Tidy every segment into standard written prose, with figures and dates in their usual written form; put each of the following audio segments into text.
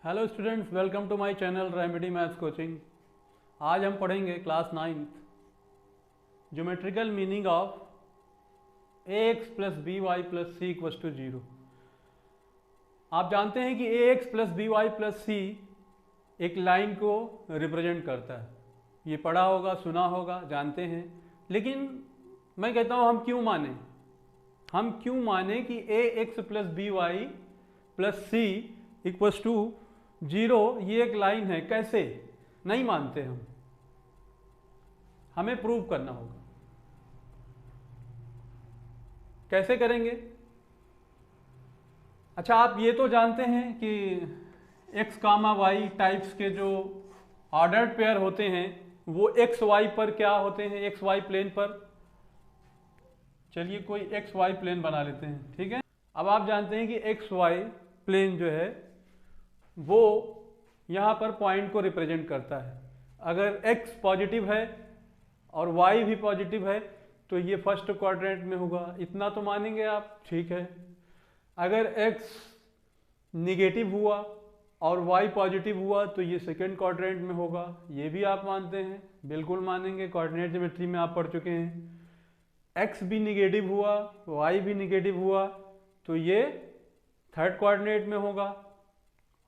Hello students, welcome to my channel remedy maths coaching. आज हम पढ़ेंगे class 9th geometrical meaning of ax plus b y plus c equals to 0। आप जानते हैं कि ax plus b y plus c एक line को represent करता है। ये पढ़ा होगा, सुना होगा, जानते हैं। लेकिन मैं कहता हूँ हम क्यों माने कि ax plus b y plus c equals to 0 ये एक लाइन है। कैसे नहीं मानते हमें प्रूव करना होगा। कैसे करेंगे? अच्छा, आप ये तो जानते हैं कि x कामा वाई टाइप्स के जो ऑर्डर्ड पेयर होते हैं वो एक्स वाई पर क्या होते हैं, एक्स वाई प्लेन पर। चलिए कोई एक्स वाई प्लेन बना लेते हैं, ठीक है। अब आप जानते हैं कि एक्स वाई प्लेन जो है वो यहाँ पर पॉइंट को रिप्रेजेंट करता है। अगर x पॉजिटिव है और y भी पॉजिटिव है तो ये फर्स्ट क्वाड्रेंट में होगा, इतना तो मानेंगे आप, ठीक है। अगर x निगेटिव हुआ और y पॉजिटिव हुआ तो ये सेकेंड क्वाड्रेंट में होगा, ये भी आप मानते हैं, बिल्कुल मानेंगे, कोऑर्डिनेट ज्योमेट्री में आप पढ़ चुके हैं। x भी निगेटिव हुआ, y भी निगेटिव हुआ तो ये थर्ड क्वाड्रेंट में होगा,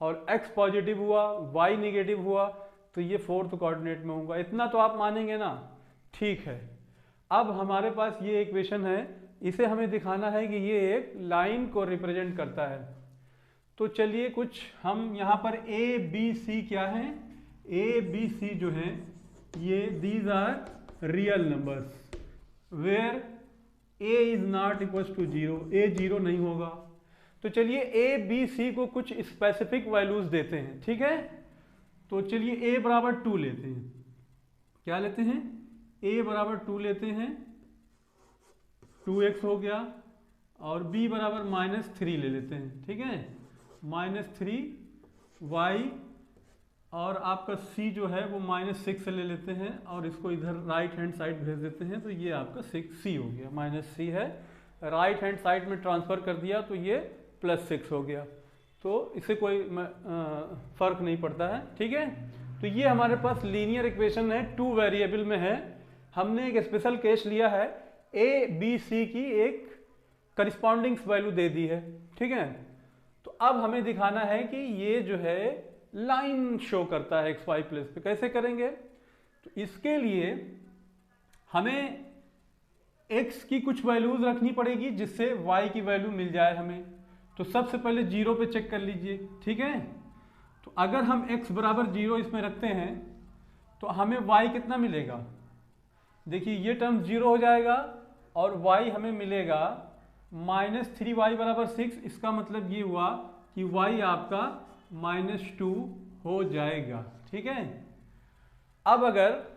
और x पॉजिटिव हुआ, y निगेटिव हुआ तो ये फोर्थ कोऑर्डिनेट में होगा। इतना तो आप मानेंगे ना, ठीक है। अब हमारे पास ये इक्वेशन है, इसे हमें दिखाना है कि ये एक लाइन को रिप्रेजेंट करता है। तो चलिए कुछ हम यहाँ पर a b c क्या है, a b c जो है ये these are real numbers where a is not equals to 0, a 0 नहीं होगा। तो चलिए ए बी सी को कुछ स्पेसिफिक वैल्यूज देते हैं, ठीक है। तो चलिए a बराबर 2 लेते हैं। क्या लेते हैं? a बराबर 2 लेते हैं, 2x हो गया, और b बराबर -3 ले लेते हैं, ठीक है, -3y, और आपका c जो है वो -6 ले लेते हैं, और इसको इधर राइट हैंड साइड भेज देते हैं तो ये आपका 6c हो गया। -c है, राइट हैंड साइड में ट्रांसफर कर दिया तो ये +6 हो गया। तो इससे कोई फर्क नहीं पड़ता है, ठीक है। तो ये हमारे पास लीनियर इक्वेशन है, 2 वेरिएबल में है। हमने एक स्पेशल केस लिया है, ए बी सी की एक करस्पॉन्डिंग वैल्यू दे दी है, ठीक है। तो अब हमें दिखाना है कि ये जो है लाइन शो करता है एक्स वाई प्लेस पे। कैसे करेंगे? तो इसके लिए हमें x की कुछ वैल्यूज रखनी पड़ेगी जिससे y की वैल्यू मिल जाए हमें। तो सबसे पहले 0 पे चेक कर लीजिए, ठीक है। तो अगर हम x बराबर 0 इसमें रखते हैं तो हमें y कितना मिलेगा? देखिए ये टर्म 0 हो जाएगा और y हमें मिलेगा -3y बराबर 6। इसका मतलब ये हुआ कि y आपका -2 हो जाएगा, ठीक है। अब अगर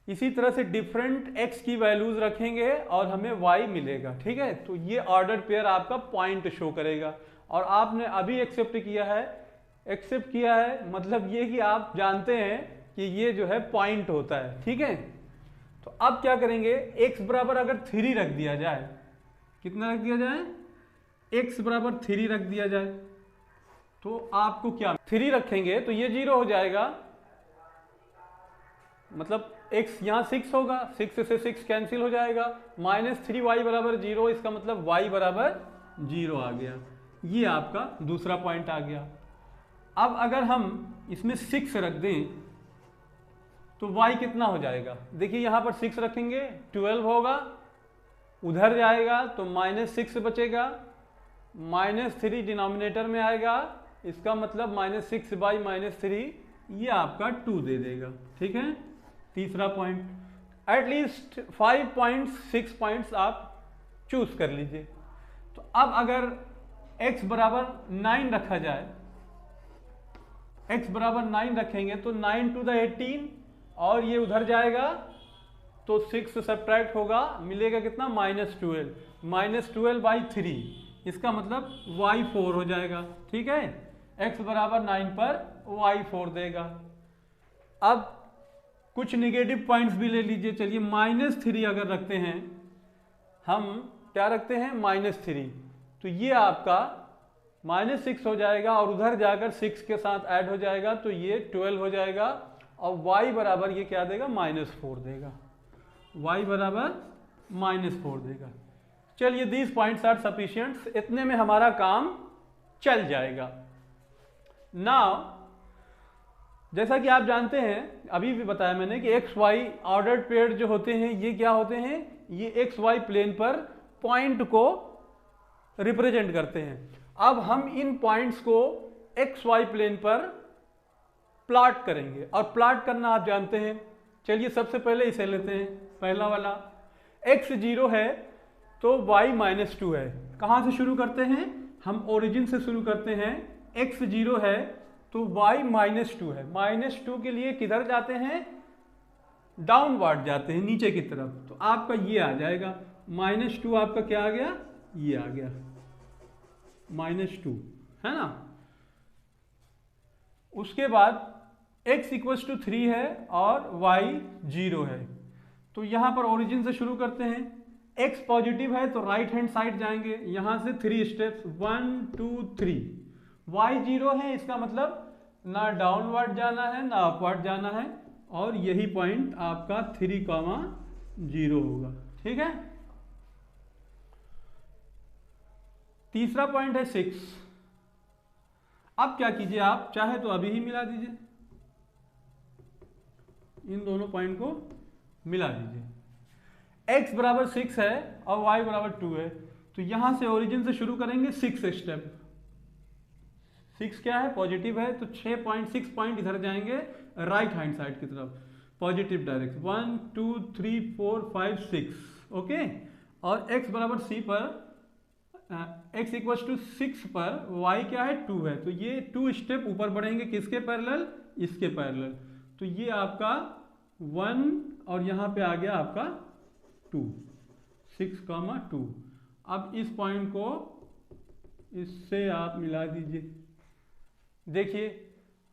इसी तरह से डिफरेंट x की वैल्यूज रखेंगे और हमें y मिलेगा, ठीक है। तो ये ऑर्डर पेयर आपका पॉइंट शो करेगा, और आपने अभी एक्सेप्ट किया है मतलब ये कि आप जानते हैं कि ये जो है पॉइंट होता है, ठीक है। तो अब क्या करेंगे, x बराबर अगर 3 रख दिया जाए, कितना रख दिया जाए, x बराबर 3 रख दिया जाए, तो आपको क्या 3 रखेंगे तो ये 0 हो जाएगा, मतलब x यहाँ 6 होगा, 6 से 6 कैंसिल हो जाएगा, -3y बराबर 0, इसका मतलब y बराबर 0 आ गया। ये आपका दूसरा पॉइंट आ गया। अब अगर हम इसमें 6 रख दें तो y कितना हो जाएगा? देखिए यहाँ पर 6 रखेंगे 12 होगा, उधर जाएगा तो -6 बचेगा, -3 डिनोमिनेटर में आएगा, इसका मतलब -6/-3, ये आपका 2 दे देगा, ठीक है। तीसरा पॉइंट, एटलीस्ट 5 पॉइंट्स 6 पॉइंट्स आप चूज कर लीजिए। तो अब अगर x बराबर 9 रखा जाए, x बराबर 9 रखेंगे तो 9 to the 18, और ये उधर जाएगा तो 6 सब्ट्रैक्ट होगा, मिलेगा कितना, -12, -12/3, इसका मतलब y 4 हो जाएगा, ठीक है। x बराबर 9 पर y 4 देगा। अब कुछ निगेटिव पॉइंट्स भी ले लीजिए। चलिए -3 अगर रखते हैं, हम क्या रखते हैं, -3, तो ये आपका -6 हो जाएगा और उधर जाकर 6 के साथ ऐड हो जाएगा तो ये 12 हो जाएगा और y बराबर ये क्या देगा, -4 देगा, y बराबर -4 देगा। चलिए दीज पॉइंट्स आर सफिशिएंट, इतने में हमारा काम चल जाएगा। नाउ जैसा कि आप जानते हैं, अभी भी बताया मैंने कि एक्स वाई ऑर्डर्ड पेयर जो होते हैं ये क्या होते हैं, ये एक्स वाई प्लेन पर पॉइंट को रिप्रेजेंट करते हैं। अब हम इन पॉइंट्स को एक्स वाई प्लेन पर प्लॉट करेंगे और प्लॉट करना आप जानते हैं। चलिए सबसे पहले इसे लेते हैं, पहला वाला x 0 है तो y -2 है। कहाँ से शुरू करते हैं, हम ओरिजिन से शुरू करते हैं। x 0 है तो y -2 है, -2 के लिए किधर जाते हैं, डाउनवर्ड जाते हैं, नीचे की तरफ। तो आपका ये आ जाएगा -2, आपका क्या आ गया, ये आ गया -2, है ना। उसके बाद x = 3 है और y 0 है, तो यहां पर ओरिजिन से शुरू करते हैं। x पॉजिटिव है तो राइट हैंड साइड जाएंगे, यहां से 3 स्टेप्स 1 2 3। y 0 है, इसका मतलब ना डाउनवर्ड जाना है ना अपवर्ड जाना है, और यही पॉइंट आपका 3,0 होगा, ठीक है। तीसरा पॉइंट है 6। अब क्या कीजिए, आप चाहे तो अभी ही मिला दीजिए, इन दोनों पॉइंट को मिला दीजिए। x बराबर 6 है और y बराबर 2 है, तो यहां से ओरिजिन से शुरू करेंगे 6 स्टेप। 6 क्या है, पॉजिटिव है, तो 6 पॉइंट इधर जाएंगे राइट हैंड साइड की तरफ, पॉजिटिव डायरेक्शन 1 2 3 4 5 6, ओके। और x बराबर c पर x = 6 पर y क्या है, 2 है, तो ये 2 स्टेप ऊपर बढ़ेंगे, किसके पैरेलल, इसके पैरेलल। तो ये आपका 1 और यहाँ पे आ गया आपका 2, 6,2। अब इस पॉइंट को इससे आप मिला दीजिए, देखिए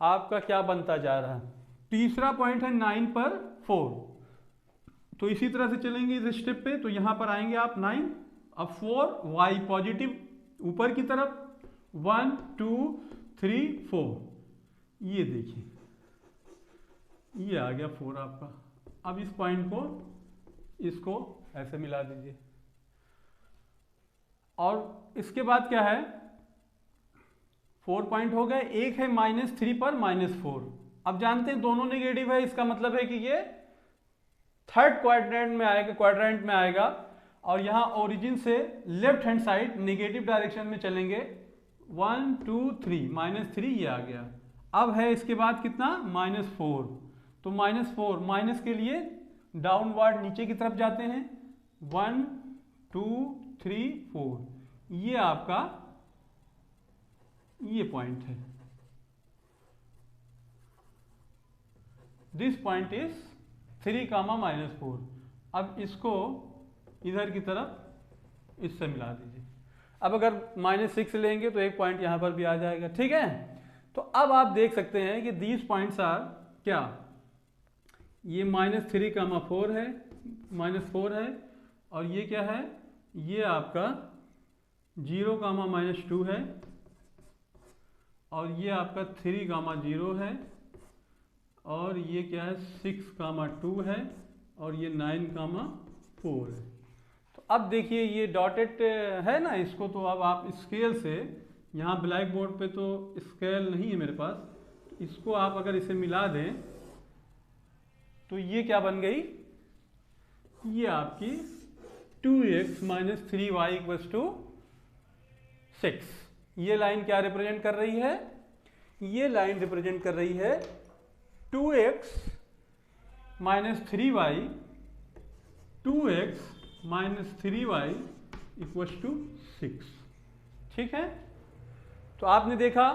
आपका क्या बनता जा रहा है। तीसरा पॉइंट है 9 पर 4, तो इसी तरह से चलेंगे इस स्टेप पे, तो यहाँ पर आएंगे आप 9, अब 4, y पॉजिटिव ऊपर की तरफ 1 2 3 4, ये देखिए ये आ गया 4 आपका। अब इस पॉइंट को इसको ऐसे मिला दीजिए, और इसके बाद क्या है, 4 पॉइंट हो गए, एक है -3 पर -4। अब जानते हैं दोनों नेगेटिव है, इसका मतलब है कि ये थर्ड क्वाड्रेंट में आएगा और यहाँ ओरिजिन से left hand side negative direction में चलेंगे 1 2 3, -3 ये आ गया। अब है इसके बाद कितना, -4, तो -4 माइनस के लिए डाउनवर्ड नीचे की तरफ जाते हैं 1 2 3 4, ये आपका ये पॉइंट है, दिस पॉइंट इज 3,-4। अब इसको इधर की तरफ इससे मिला दीजिए। अब अगर -6 लेंगे तो एक पॉइंट यहां पर भी आ जाएगा, ठीक है। तो अब आप देख सकते हैं कि दीज पॉइंट्स आर क्या, ये -3,4 है, -4 है, और ये क्या है, ये आपका 0,-2 है, और ये आपका 3,0 है, और ये क्या है 6,2 है, और ये 9,4 है। तो अब देखिए ये डॉटेड है ना, इसको तो अब आप स्केल से, यहाँ ब्लैक बोर्ड पे तो स्केल नहीं है मेरे पास, तो इसको आप अगर इसे मिला दें तो ये क्या बन गई, ये आपकी 2x - 3y = 6। ये लाइन क्या रिप्रेजेंट कर रही है, ये लाइन रिप्रेजेंट कर रही है 2x - 3y, 2x - 3y = 6, ठीक है। तो आपने देखा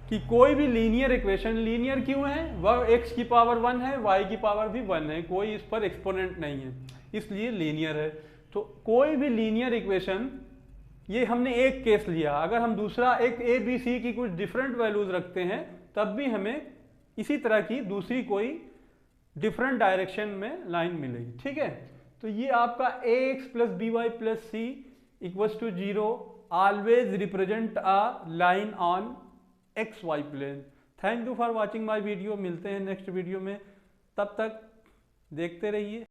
कि कोई भी लीनियर इक्वेशन, लीनियर क्यों है, वह x की पावर 1 है, y की पावर भी 1 है, कोई इस पर एक्सपोनेंट नहीं है, इसलिए लीनियर है। तो कोई भी लीनियर इक्वेशन, ये हमने एक केस लिया, अगर हम दूसरा एक a b c की कुछ डिफरेंट वैल्यूज रखते हैं तब भी हमें इसी तरह की दूसरी कोई डिफरेंट डायरेक्शन में लाइन मिलेगी, ठीक है। तो ये आपका ax + by + c = 0 always represent a line on XY plane. Thank you for watching my video. मिलते हैं नेक्स्ट वीडियो में, तब तक देखते रहिए।